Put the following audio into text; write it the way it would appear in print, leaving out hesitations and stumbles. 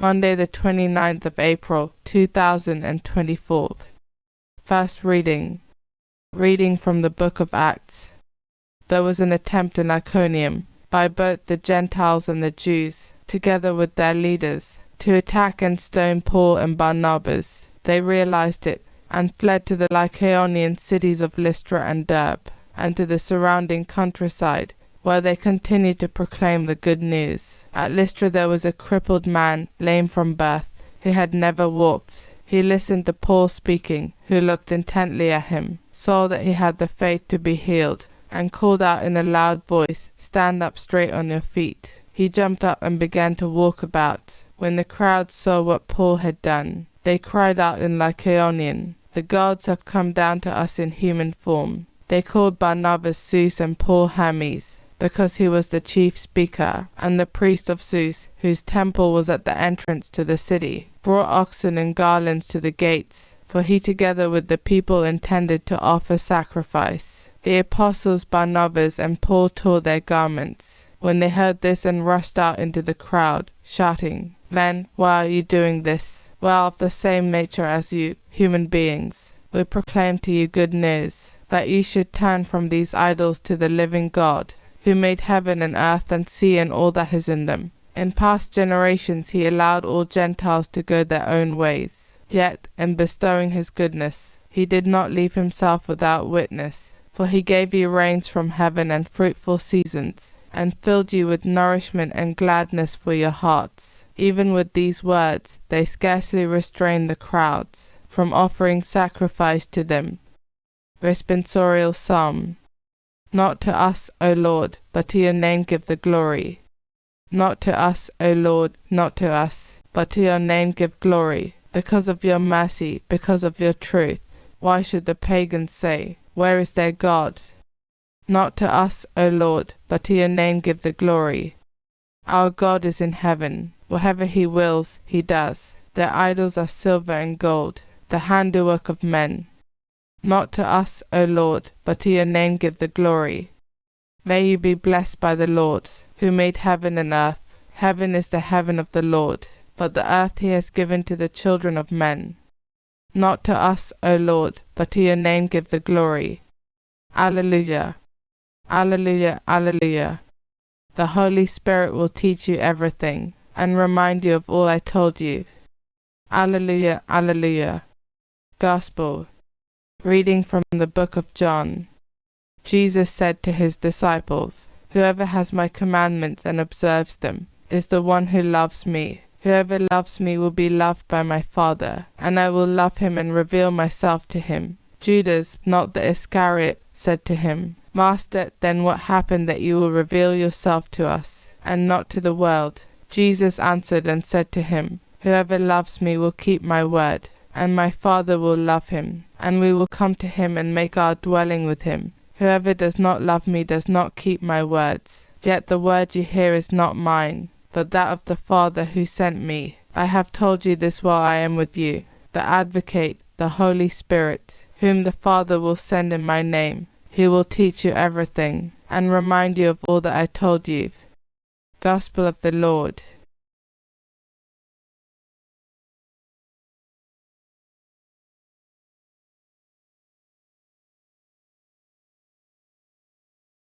Monday the 29th of April, 2024. First reading. Reading from the book of Acts. There was an attempt in Iconium, by both the Gentiles and the Jews, together with their leaders, to attack and stone Paul and Barnabas. They realized it, and fled to the Lycaonian cities of Lystra and Derbe, and to the surrounding countryside, where they continued to proclaim the good news. At Lystra there was a crippled man, lame from birth, who had never walked. He listened to Paul speaking, who looked intently at him, saw that he had the faith to be healed, and called out in a loud voice, "Stand up straight on your feet." He jumped up and began to walk about. When the crowd saw what Paul had done, they cried out in Lycaonian, "The gods have come down to us in human form." They called Barnabas Zeus and Paul Hermes, because he was the chief speaker, and the priest of Zeus, whose temple was at the entrance to the city, brought oxen and garlands to the gates, for he together with the people intended to offer sacrifice. The apostles Barnabas and Paul tore their garments when they heard this and rushed out into the crowd, shouting, "Men, why are you doing this? We are of the same nature as you, human beings. We proclaim to you good news, that you should turn from these idols to the living God, who made heaven and earth and sea and all that is in them. In past generations he allowed all Gentiles to go their own ways. Yet, in bestowing his goodness, he did not leave himself without witness, for he gave you rains from heaven and fruitful seasons, and filled you with nourishment and gladness for your hearts." Even with these words, they scarcely restrained the crowds from offering sacrifice to them. Responsorial Psalm. Not to us, O Lord, but to your name give the glory. Not to us, O Lord, not to us, but to your name give glory, because of your mercy, because of your truth. Why should the pagans say, "Where is their God?" Not to us, O Lord, but to your name give the glory. Our God is in heaven. Whatever he wills, he does. Their idols are silver and gold, the handiwork of men. Not to us, O Lord, but to your name give the glory. May you be blessed by the Lord, who made heaven and earth. Heaven is the heaven of the Lord, but the earth he has given to the children of men. Not to us, O Lord, but to your name give the glory. Alleluia. Alleluia, alleluia. The Holy Spirit will teach you everything, and remind you of all I told you. Alleluia, alleluia. Gospel. Reading from the book of John. Jesus said to his disciples, "Whoever has my commandments and observes them is the one who loves me. Whoever loves me will be loved by my Father, and I will love him and reveal myself to him." Judas, not the Iscariot, said to him, "Master, then what happened that you will reveal yourself to us, and not to the world?" Jesus answered and said to him, "Whoever loves me will keep my word, and my Father will love him, and we will come to him and make our dwelling with him. Whoever does not love me does not keep my words. Yet the word you hear is not mine, but that of the Father who sent me. I have told you this while I am with you. The Advocate, the Holy Spirit, whom the Father will send in my name, he will teach you everything, and remind you of all that I told you." Gospel of the Lord.